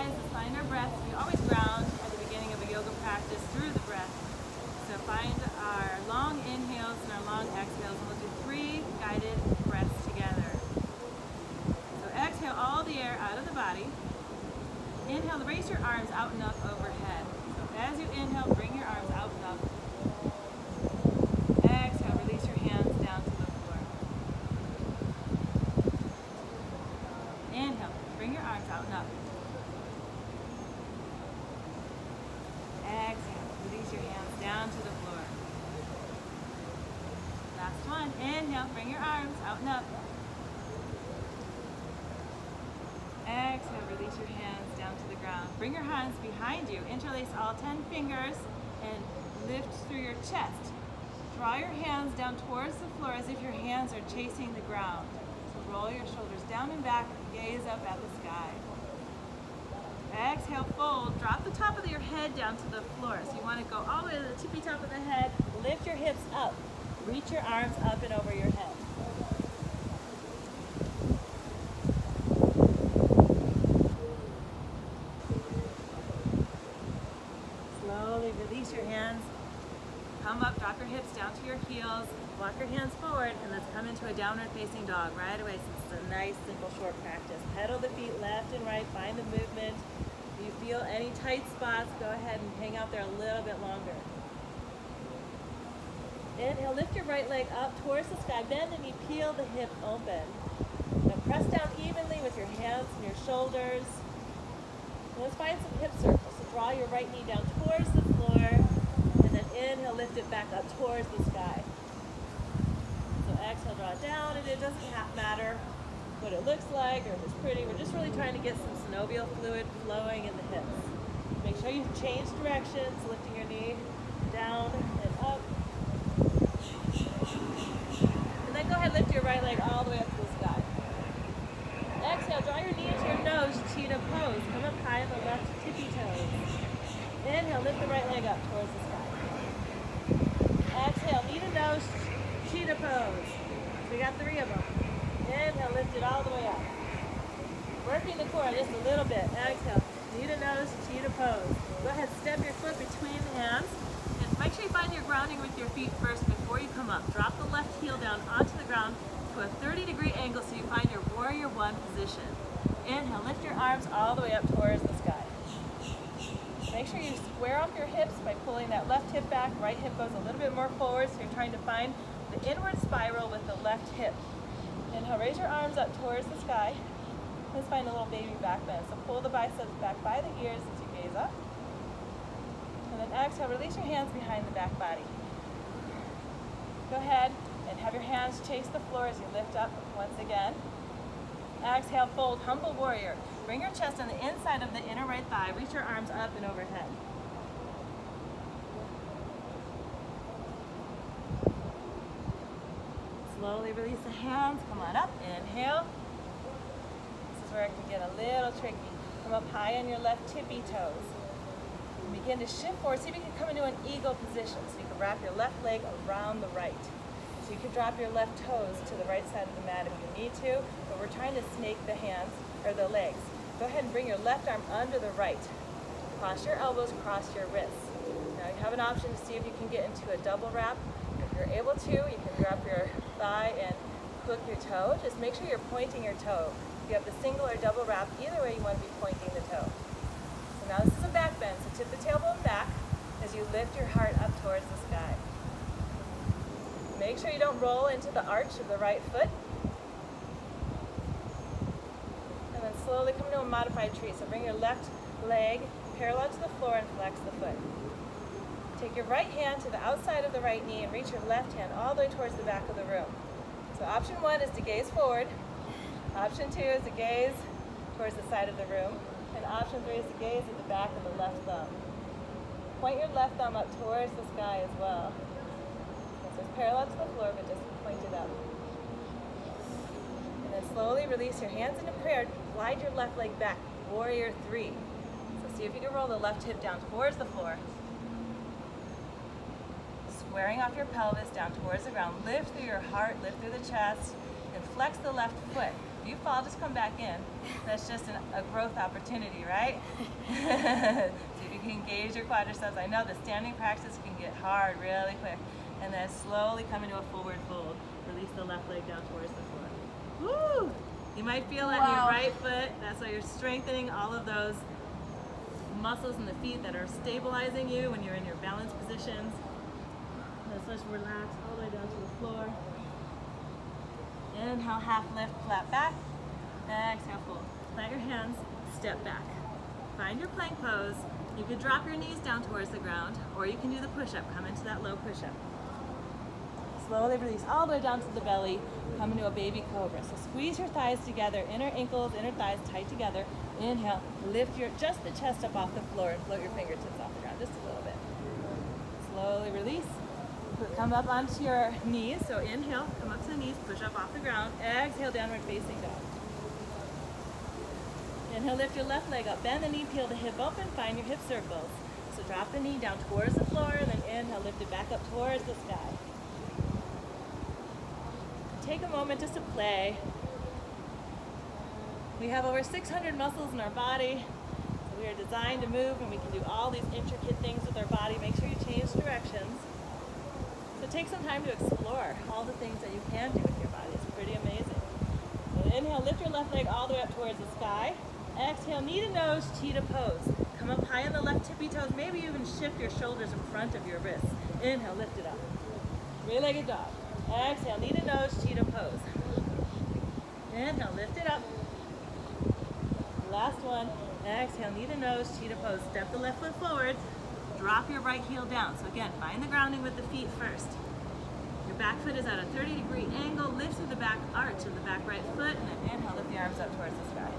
eyes, let's find our breath. We always ground at the beginning of a yoga practice through the breath. So find our long inhales and our long exhales, and we'll do 3 guided breaths together. So exhale all the air out of the body. Inhale, raise your arms out and up overhead. So as you inhale, bring your arms out and up. Exhale, release your hands down to the floor. Inhale, bring your arms out and up. Exhale, release your hands down to the floor. Last one. Inhale, bring your arms out and up. Exhale, release your hands down to the ground. Bring your hands behind you. Interlace all 10 fingers and lift through your chest. Draw your hands down towards the floor as if your hands are chasing the ground. So roll your shoulders down and back, gaze up at the sky. Exhale, fold. Drop the top of your head down to the floor. So you want to go all the way to the tippy top of the head. Lift your hips up. Reach your arms up and over your head. Slowly release your hands. Come up, drop your hips down to your heels. Walk your hands forward, and let's come into a downward facing dog right away, since it's a nice, simple, short practice. Pedal the feet left and right, find the movement. If you feel any tight spots, go ahead and hang out there a little bit longer. Inhale, lift your right leg up towards the sky, bend the knee, peel the hip open. Now press down evenly with your hands and your shoulders. Let's find some hip circles. So draw your right knee down towards the floor, and then inhale, lift it back up towards the sky. So exhale, draw it down, and it doesn't matter what it looks like or if it's pretty. We're just really trying to get some synovial fluid flowing in the hips. Make sure you change directions, lifting your knee down and up. And then go ahead, lift your right leg all the way up to the sky. Exhale, draw your knee into your nose, cheetah pose. Come up high on the left tippy toes. Inhale, lift the right leg up towards the sky. Exhale, knee to nose, cheetah pose. We got 3 of them. Inhale, lift it all the way up. Working the core just a little bit. Exhale, knee to nose, cheetah pose. Go ahead, step your foot between the hands. And make sure you find your grounding with your feet first before you come up. Drop the left heel down onto the ground to a 30-degree angle so you find your warrior 1 position. Inhale, lift your arms all the way up towards the sky. Make sure you square off your hips by pulling that left hip back. Right hip goes a little bit more forward, so you're trying to find the inward spiral with the left hip. Inhale, raise your arms up towards the sky. Let's find a little baby back bend. So pull the biceps back by the ears as you gaze up. And then exhale, release your hands behind the back body. Go ahead and have your hands chase the floor as you lift up once again. Exhale, fold, humble warrior. Bring your chest on the inside of the inner right thigh. Reach your arms up and overhead. Slowly release the hands. Come on up. Inhale. This is where it can get a little tricky. Come up high on your left tippy toes. And begin to shift forward. See if you can come into an eagle position. So you can wrap your left leg around the right. So you can drop your left toes to the right side of the mat if you need to, but we're trying to snake the hands, or the legs. Go ahead and bring your left arm under the right. Cross your elbows, cross your wrists. Now you have an option to see if you can get into a double wrap. If you're able to, you can drop your thigh and hook your toe. Just make sure you're pointing your toe. If you have the single or double wrap, either way you want to be pointing the toe. So now this is a back bend, so tip the tailbone back as you lift your heart up towards the sky. Make sure you don't roll into the arch of the right foot. And then slowly come to a modified tree. So bring your left leg parallel to the floor and flex the foot. Take your right hand to the outside of the right knee and reach your left hand all the way towards the back of the room. So option 1 is to gaze forward. Option 2 is to gaze towards the side of the room. And option 3 is to gaze at the back of the left thumb. Point your left thumb up towards the sky as well. So it's parallel to the floor, but just point it up. And then slowly release your hands into prayer. Glide your left leg back, warrior 3. So see if you can roll the left hip down towards the floor. Squaring off your pelvis down towards the ground. Lift through your heart, lift through the chest, and flex the left foot. If you fall, just come back in. That's just a growth opportunity, right? See if you can engage your quadriceps. I know the standing practice can get hard really quick. And then slowly come into a forward fold. Release the left leg down towards the floor. Woo! You might feel that in your right foot. That's why you're strengthening all of those muscles in the feet that are stabilizing you when you're in your balanced positions. So just relax all the way down to the floor. Inhale, half lift, flat back. Exhale, fold. Plant your hands, step back. Find your plank pose. You could drop your knees down towards the ground, or you can do the push-up. Come into that low push-up. Slowly release all the way down to the belly. Come into a baby cobra. So squeeze your thighs together, inner ankles, inner thighs tight together. Inhale, lift just the chest up off the floor and float your fingertips off the ground just a little bit. Slowly release. Come up onto your knees. So inhale, come up to the knees, push up off the ground. Exhale, downward facing dog. Inhale, lift your left leg up. Bend the knee, peel the hip open, find your hip circles. So drop the knee down towards the floor, and then inhale, lift it back up towards the sky. Take a moment just to play. We have over 600 muscles in our body. So we are designed to move, and we can do all these intricate things with our body. Make sure you change directions. So take some time to explore all the things that you can do with your body. It's pretty amazing. So inhale, lift your left leg all the way up towards the sky. Exhale, knee to nose, cheetah pose. Come up high on the left tippy toes. Maybe even shift your shoulders in front of your wrists. Inhale, lift it up. Three-legged dog. Exhale, knee to nose, cheetah pose. Inhale, lift it up. Last one. Exhale, knee to nose, cheetah pose. Step the left foot forward. Drop your right heel down. So again, find the grounding with the feet first. Your back foot is at a 30-degree angle. Lift through the back arch of the back right foot, and then inhale, lift the arms up towards the sky.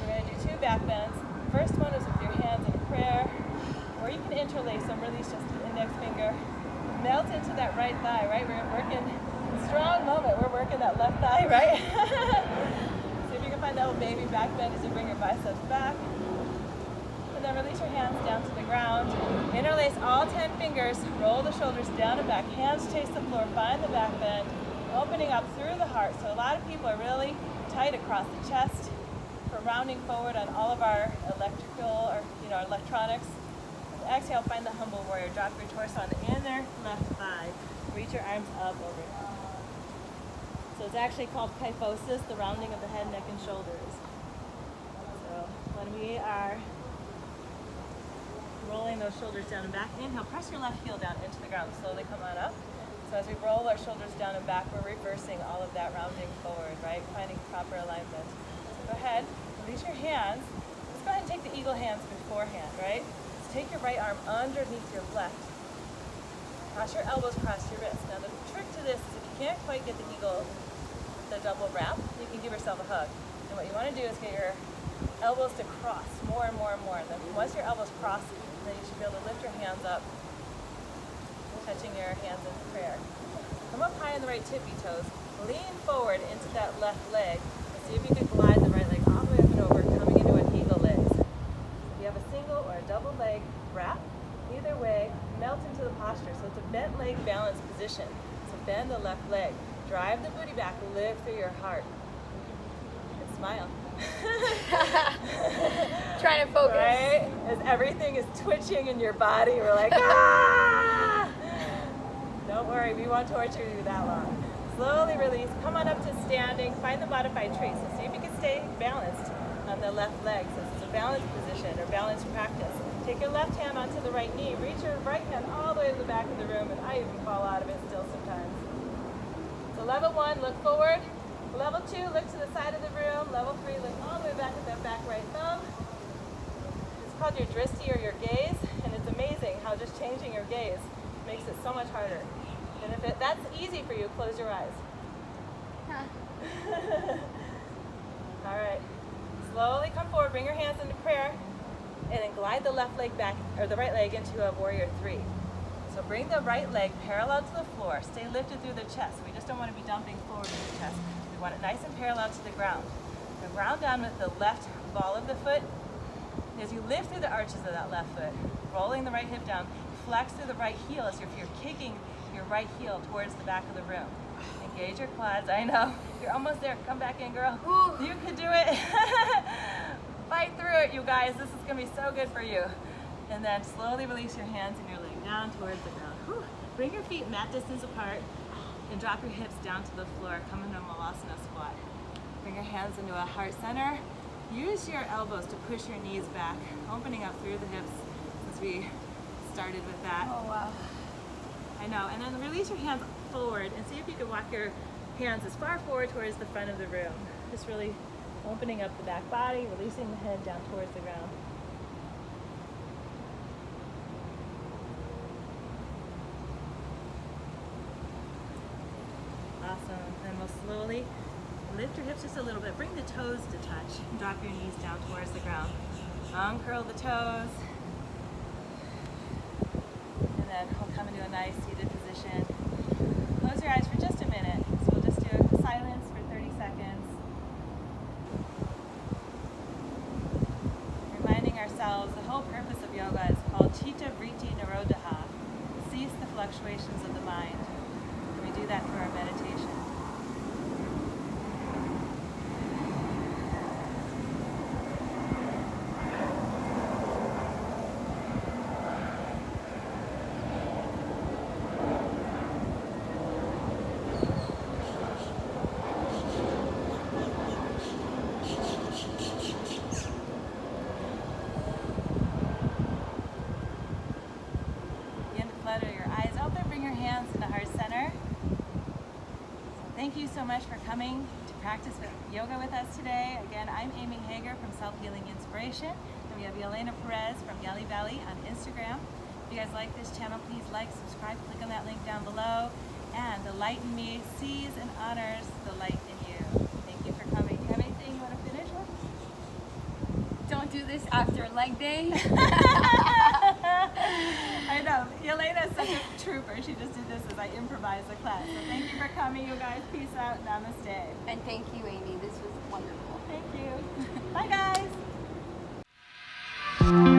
We're going to do 2 back bends. First one is with your hands in prayer, or you can interlace them. Release just the index finger. Melt into that right thigh, right? We're working, strong moment. We're working that left thigh, right? See if you can find that little baby back bend as you bring your biceps back. And then release your hands down to the ground. Interlace all 10 fingers. Roll the shoulders down and back. Hands chase the floor. Find the back bend. Opening up through the heart. So a lot of people are really tight across the chest. For rounding forward on all of our electrical or electronics. And exhale, find the humble warrior. Drop your torso on the inner left thigh. Reach your arms up over. So it's actually called kyphosis, the rounding of the head, neck, and shoulders. So when we are rolling those shoulders down and back, inhale, press your left heel down into the ground. Slowly come on up. So as we roll our shoulders down and back, we're reversing all of that rounding forward, right? Finding proper alignment. So go ahead, release your hands. Let's go ahead and take the eagle hands beforehand, right? So take your right arm underneath your left. Cross your elbows, cross your wrists. Now the trick to this is if you can't quite get the eagle, the double wrap, you can give yourself a hug. And what you want to do is get your elbows to cross more and more and more. And then once your elbows cross, then you should be able to lift your hands up, touching your hands in prayer. Come up high on the right tippy toes. Lean forward into that left leg. And see if you can glide the right leg all the way up and over, coming into an eagle leg. If you have a single or a double leg wrap, either way, melt into the posture. So it's a bent leg balance position. So bend the left leg. Drive the booty back, lift through your heart. And smile. Trying to focus. Right? As everything is twitching in your body, we're like, ah! Don't worry, we won't torture you that long. Slowly release, come on up to standing, find the modified tree. So see if you can stay balanced on the left leg. So this is a balanced position or balanced practice. Take your left hand onto the right knee, reach your right hand all the way to the back of the room, and I even fall out of it still sometimes. So level 1, look forward. Level 2, look to the side of the room. Level 3, look all the way back at that back right thumb. It's called your drishti or your gaze, and it's amazing how just changing your gaze makes it so much harder. And if that's easy for you, close your eyes. All right. Slowly come forward, bring your hands into prayer, and then glide the left leg back, or the right leg into a warrior 3. So bring the right leg parallel to the floor. Stay lifted through the chest. We just don't want to be dumping forward with the chest. We want it nice and parallel to the ground. Now ground down with the left ball of the foot. As you lift through the arches of that left foot, rolling the right hip down, flex through the right heel as if you're kicking your right heel towards the back of the room. Engage your quads. I know. You're almost there. Come back in, girl. Ooh. You can do it. Fight through it, you guys. This is going to be so good for you. And then slowly release your hands and your leg down towards the ground. Whew. Bring your feet mat distance apart and drop your hips down to the floor. Come into a Malasana squat. Bring your hands into a heart center. Use your elbows to push your knees back, opening up through the hips since we started with that. Oh, wow. I know. And then release your hands forward and see if you can walk your hands as far forward towards the front of the room. Just really opening up the back body, releasing the head down towards the ground. Awesome. Then we'll slowly lift your hips just a little bit. Bring the toes to touch. Drop your knees down towards the ground. Uncurl the toes. And then we'll come into a nice seated position. Close your eyes for just a minute. So we'll just do silence for 30 seconds. Reminding ourselves the whole purpose of yoga is called Chitta Vritti Nirodha. Cease the fluctuations of the mind. And we do that through our meditation. Thank you so much for coming to practice yoga with us today. Again, I'm Amy Hager from Self Healing Inspiration, and we have Yelina Perez from Yelly Valley on Instagram. If you guys like this channel, please like, subscribe, click on that link down below. And the light in me sees and honors the light in you. Thank you for coming. Do you have anything you want to finish with? Don't do this after leg day. I know. Yelena is such a trooper. She just did this as I improvised the class. So thank you for coming, you guys. Peace out. Namaste. And thank you, Amy. This was wonderful. Thank you. Bye, guys.